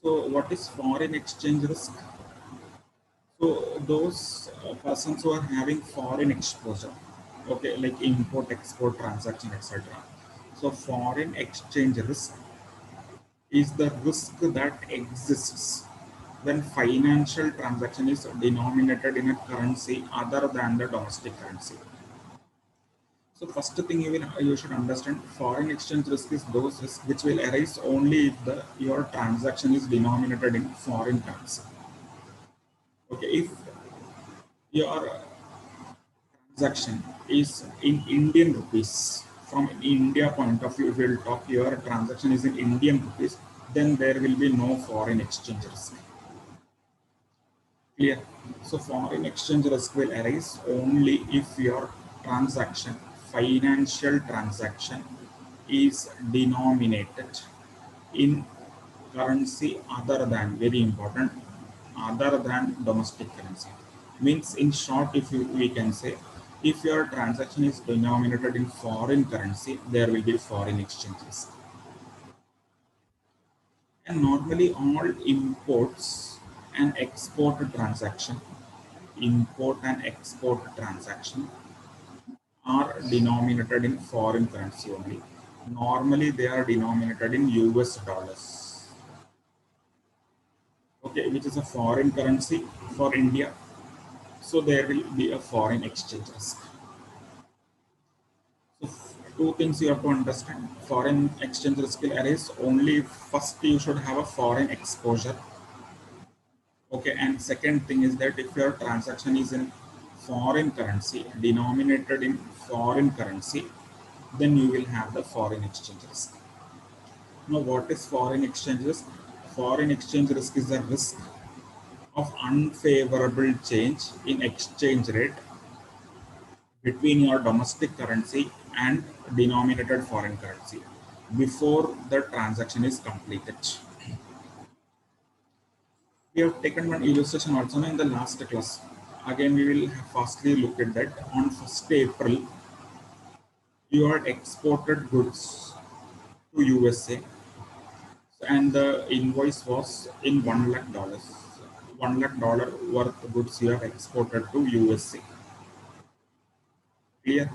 So what is foreign exchange risk? So those persons who are having foreign exposure, okay, like import, export, transaction, etc. So foreign exchange risk is the risk that exists when financial transaction is denominated in a currency other than the domestic currency. So first thing you should understand, foreign exchange risk is those risks which will arise only if your transaction is denominated in foreign currency. Okay, if your transaction is in Indian rupees, from India point of view, if we'll talk your transaction is in Indian rupees, then there will be no foreign exchange risk. Clear? So foreign exchange risk will arise only if your transaction, financial transaction, is denominated in currency other than, very important, other than domestic currency. Means in short, if we can say, if your transaction is denominated in foreign currency, there will be foreign exchange risk. And normally all imports and export transaction, import and export transaction are denominated in foreign currency only. Normally they are denominated in US dollars. Okay, which is a foreign currency for India. So there will be a foreign exchange risk. So two things you have to understand. Foreign exchange risk will arise only if first you should have a foreign exposure. Okay, and second thing is that if your transaction is in foreign currency, denominated in foreign currency, then you will have the foreign exchange risk. Now, what is foreign exchange risk? Foreign exchange risk is the risk of unfavorable change in exchange rate between your domestic currency and denominated foreign currency before the transaction is completed. We have taken one illustration also in the last class. Again, we will firstly look at that. On 1st April, you had exported goods to USA and the invoice was in $1 lakh. $1 lakh worth goods you have exported to USA. Clear?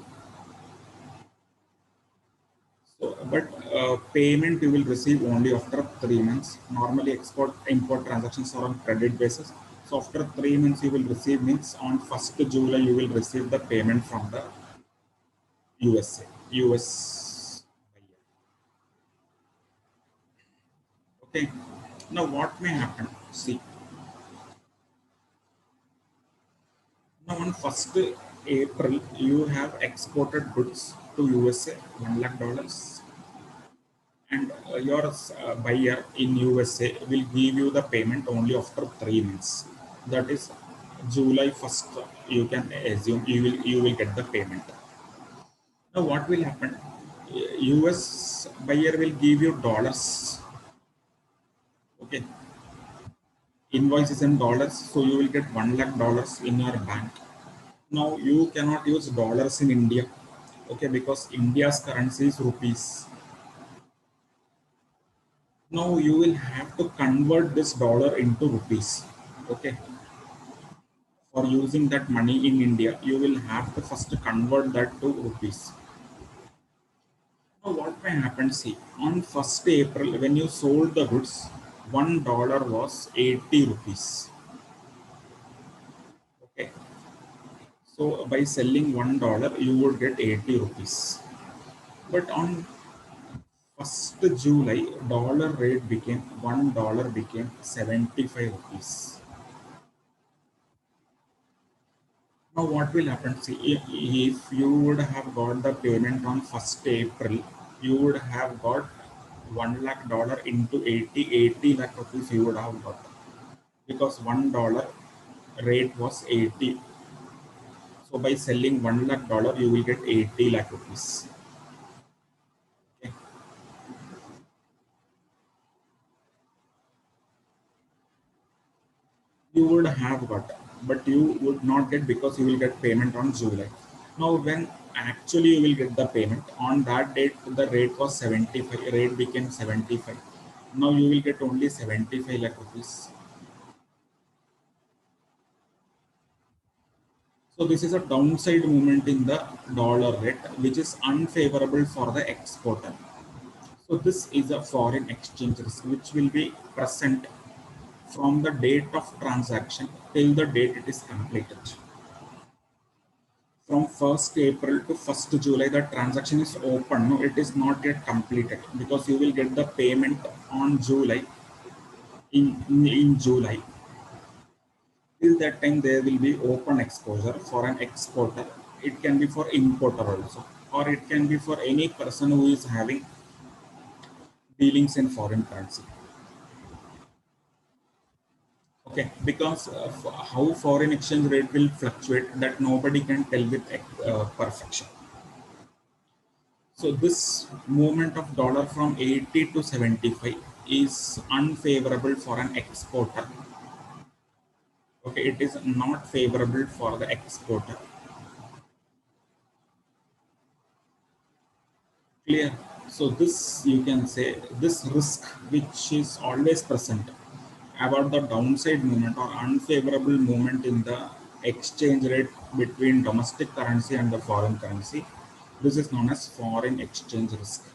So, but payment you will receive only after 3 months. Normally, export import transactions are on credit basis. So after 3 months, you will receive, means on 1st July you will receive the payment from the USA, US. Okay. Now what may happen? See, now on 1st April you have exported goods to USA $1 lakh, and your buyer in USA will give you the payment only after 3 months. That is July 1st. You can assume you will get the payment. Now what will happen? US buyer will give you dollars. Okay, invoice is in dollars, so you will get $1 lakh in your bank. Now you cannot use dollars in India, okay, because India's currency is rupees. Now you will have to convert this dollar into rupees, okay. For using that money in India, you will have to first convert that to rupees. Now what may happen? See, on 1st April, when you sold the goods, $1 was 80 rupees. Okay. So by selling $1, you would get 80 rupees. But on 1st July, dollar rate became $1 became 75 rupees. Now what will happen? See, if you would have got the payment on 1st April, you would have got $1 lakh into 80 lakh rupees you would have got, because $1 rate was 80. So by selling $1 lakh, you will get 80 lakh rupees. Okay. You would have got, but you would not get because you will get payment on July. Now, when actually you will get the payment on that date, the rate was 75, rate became 75. Now you will get only 75 lakh rupees. So this is a downside movement in the dollar rate, which is unfavorable for the exporter. So this is a foreign exchange risk which will be present from the date of transaction till the date it is completed. From 1st April to 1st July, the transaction is open. No, it is not yet completed because you will get the payment on July in July. Till that time, there will be open exposure for an exporter. It can be for importer also, or it can be for any person who is having dealings in foreign currency. Okay, because how foreign exchange rate will fluctuate, that nobody can tell with perfection. So this movement of dollar from 80 to 75 is unfavorable for an exporter. Okay, it is not favorable for the exporter. Clear? So this, you can say, this risk which is always present about the downside movement or unfavorable movement in the exchange rate between domestic currency and the foreign currency, this is known as foreign exchange risk.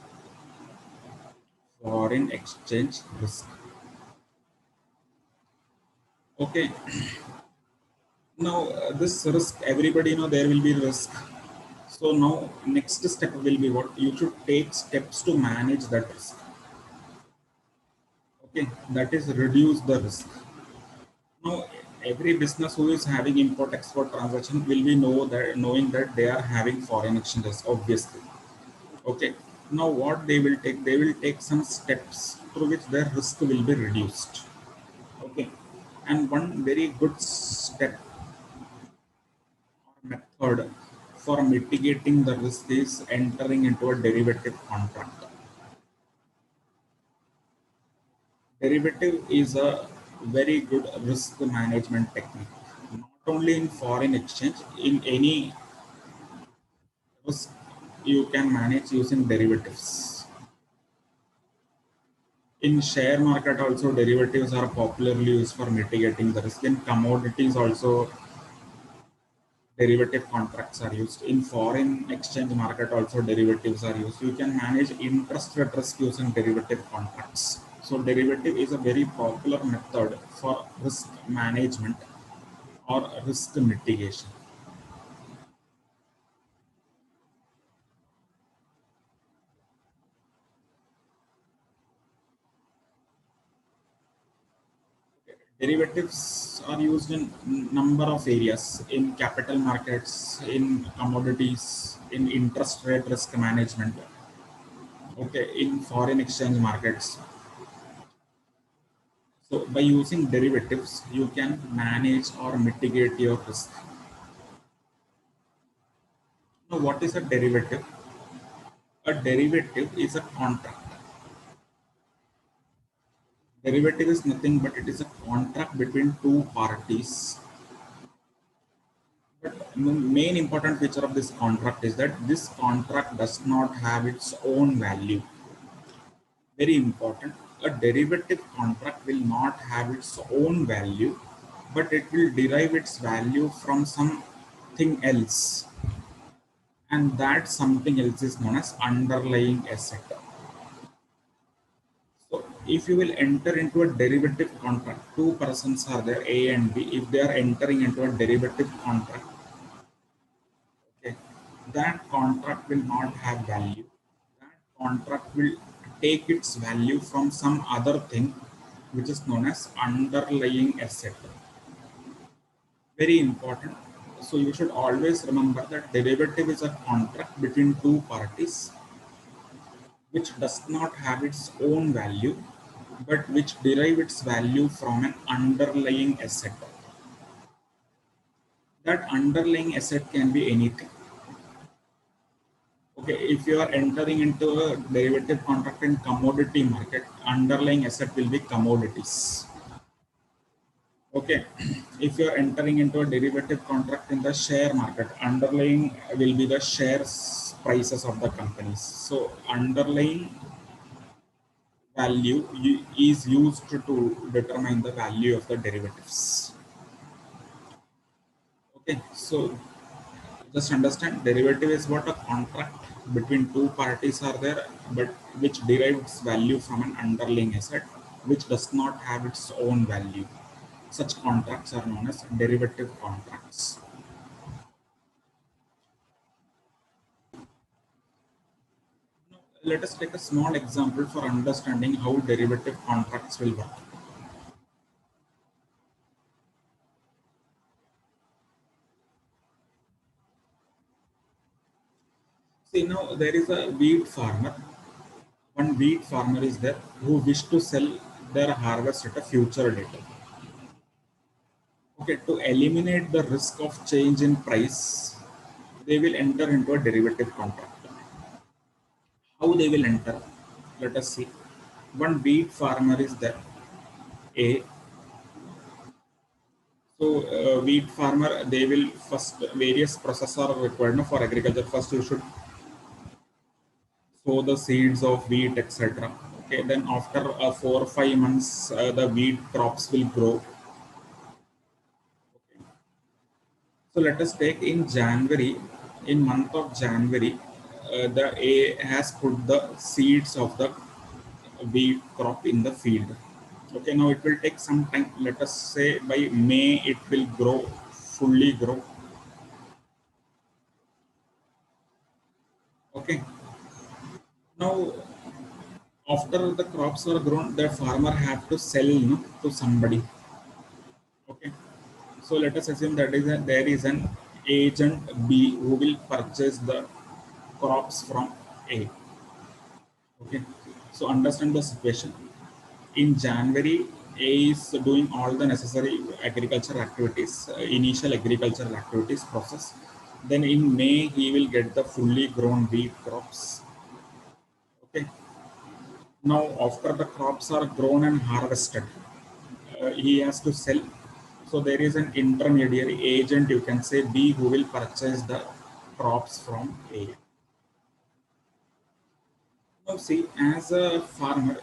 Foreign exchange risk. Okay. Now this risk, everybody know there will be risk. So now next step will be what? You should take steps to manage that risk. Okay, that is reduce the risk. Now every business who is having import export transaction will be knowing that they are having foreign exchange risk, obviously. Okay. Now what they will take? They will take some steps through which their risk will be reduced. Okay. And one very good step method for mitigating the risk is entering into a derivative contract. Derivative is a very good risk management technique, not only in foreign exchange, in any risk you can manage using derivatives. In share market also, derivatives are popularly used for mitigating the risk. In commodities also, derivative contracts are used. In foreign exchange market also, derivatives are used. You can manage interest rate risk using derivative contracts. So derivative is a very popular method for risk management or risk mitigation. Derivatives are used in number of areas, in capital markets, in commodities, in interest rate risk management, okay, in foreign exchange markets. So by using derivatives, you can manage or mitigate your risk. Now, what is a derivative? A derivative is a contract. Derivative is nothing but it is a contract between two parties. But the main important feature of this contract is that this contract does not have its own value. Very important. A derivative contract will not have its own value, but it will derive its value from something else. And that something else is known as underlying asset. So if you will enter into a derivative contract, two persons are there, A and B. If they are entering into a derivative contract, okay, that contract will not have value. That contract will take its value from some other thing, which is known as underlying asset. Very important. So you should always remember that derivative is a contract between two parties which does not have its own value, but which derive its value from an underlying asset. That underlying asset can be anything. Okay, if you are entering into a derivative contract in commodity market, underlying asset will be commodities. Okay, if you are entering into a derivative contract in the share market, underlying will be the shares prices of the companies. So underlying value is used to determine the value of the derivatives. Okay, so just understand derivative is what a contract between two parties are there, but which derives value from an underlying asset which does not have its own value. Such contracts are known as derivative contracts. Now, let us take a small example for understanding how derivative contracts will work. See, now there is a wheat farmer. One wheat farmer is there who wish to sell their harvest at a future date. Okay, to eliminate the risk of change in price, they will enter into a derivative contract. How they will enter? Let us see. One wheat farmer is there, A. So, wheat farmer, they will first, various processes are required no, for agriculture. First, you should sow the seeds of wheat, etc. Okay, then after 4 or 5 months, the wheat crops will grow. So let us take in January, in month of January, the A has put the seeds of the wheat crop in the field. Okay, now it will take some time. Let us say by May it will grow, fully grow. Okay, now after the crops are grown, the farmer have to sell to somebody. Okay, so let us assume that there is an agent B who will purchase the crops from A. Okay, so understand the situation. In January, A is doing all the necessary agricultural activities, initial agricultural activities process. Then in May, he will get the fully grown wheat crops. Okay. Now, after the crops are grown and harvested, he has to sell. So there is an intermediary agent, you can say B, who will purchase the crops from A. Now, see, as a farmer,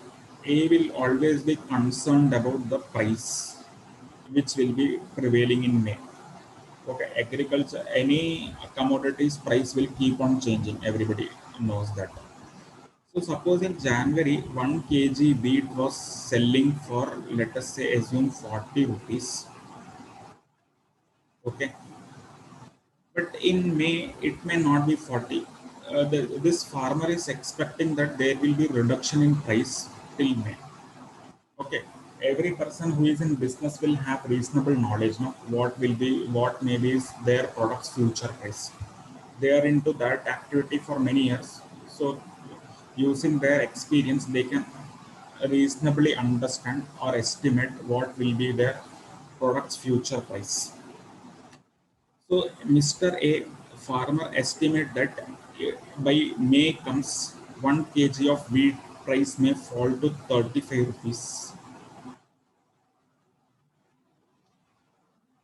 A will always be concerned about the price which will be prevailing in May. Okay, agriculture, any commodities price will keep on changing. Everybody knows that. So suppose in January, 1 kg wheat was selling for, let us say, assume 40 rupees. Okay, but in May it may not be 40. This farmer is expecting that there will be reduction in price till May. Okay, every person who is in business will have reasonable knowledge. No, what maybe is their product's future price. They are into that activity for many years, so using their experience, they can reasonably understand or estimate what will be their product's future price. So Mr. A farmer estimate that by May comes 1 kg of wheat price may fall to 35 rupees.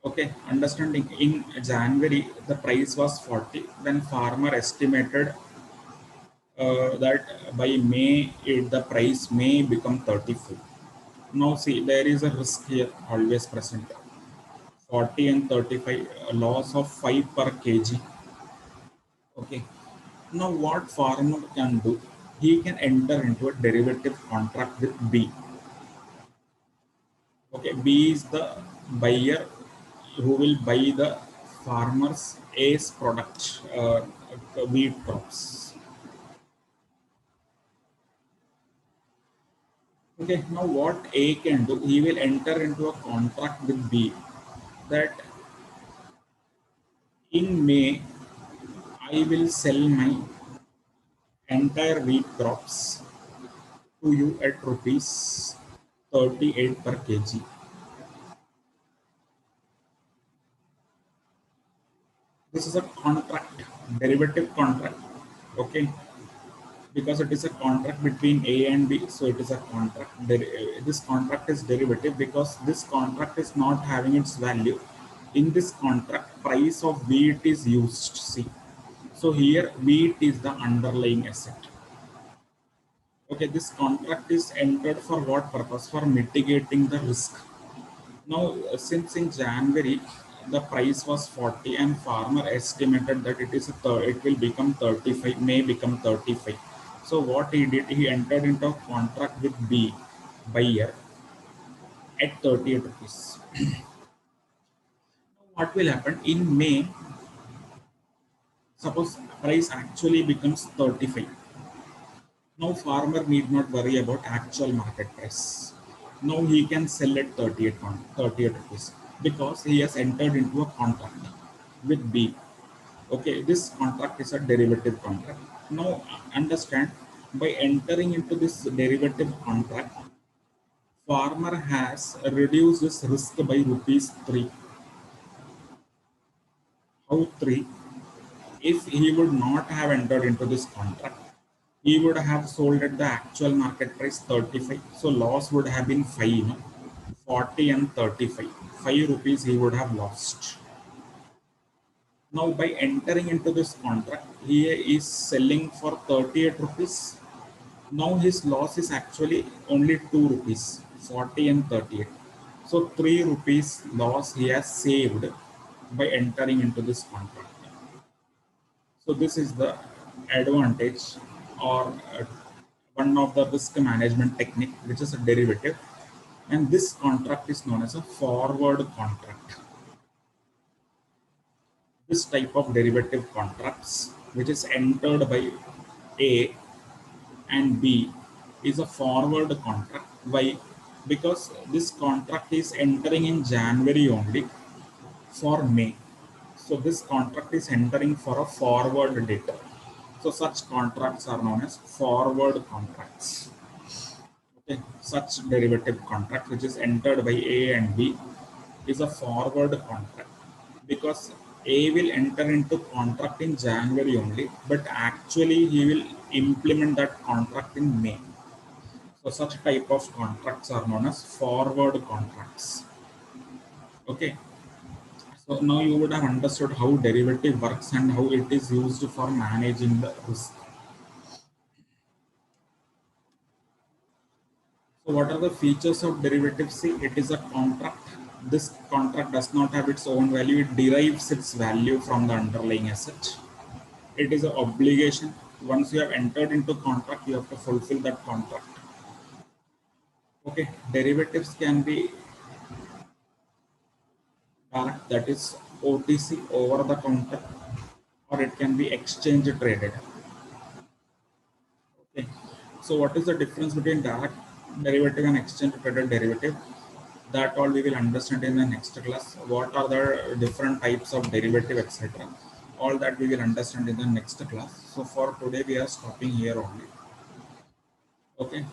Okay, understanding in January the price was 40, then farmer estimated that by May the price may become 34. Now see, there is a risk here always present. 40 and 35, a loss of 5 per kg. Okay, now what farmer can do? He can enter into a derivative contract with B. Okay, B is the buyer who will buy the farmer's A's product, wheat crops. Okay, now what A can do? He will enter into a contract with B that in May I will sell my entire wheat crops to you at rupees 38 per kg. This is a contract, derivative contract. Okay, because it is a contract between A and B, so it is a contract. This contract is derivative because this contract is not having its value. In this contract, price of wheat is used. See, so here wheat is the underlying asset. Okay, this contract is entered for what purpose? For mitigating the risk. Now, since in January the price was 40 and farmer estimated that it will become 35, may become 35. So what he did, he entered into a contract with B buyer at 38 rupees. What will happen in May? Suppose price actually becomes 35. Now farmer need not worry about actual market price. Now he can sell at 38 rupees because he has entered into a contract with B. Okay, this contract is a derivative contract. Now understand, by entering into this derivative contract, farmer has reduced his risk by rupees 3. How 3? If he would not have entered into this contract, he would have sold at the actual market price 35. So loss would have been 5, 40 and 35. 5 rupees he would have lost. Now by entering into this contract, he is selling for 38 rupees. Now his loss is actually only 2 rupees, 40 and 38. So 3 rupees loss he has saved by entering into this contract. So this is the advantage, or one of the risk management technique, which is a derivative, and this contract is known as a forward contract. This type of derivative contracts, which is entered by A and B, is a forward contract. Why? Because this contract is entering in January only for May. So this contract is entering for a forward date. So such contracts are known as forward contracts. Okay, such derivative contract which is entered by A and B is a forward contract, because A will enter into contract in January only, but actually he will implement that contract in May. So such type of contracts are known as forward contracts. Okay. So now you would have understood how derivative works and how it is used for managing the risk. So what are the features of derivative? See, it is a contract. This contract does not have its own value. It derives its value from the underlying asset. It is an obligation. Once you have entered into contract, you have to fulfill that contract. Okay, derivatives can be direct, that is OTC, over the counter, or it can be exchange traded. Okay. So what is the difference between direct derivative and exchange traded derivative? That all we will understand in the next class. What are the different types of derivative, etc. All that we will understand in the next class. So for today we are stopping here only. Okay.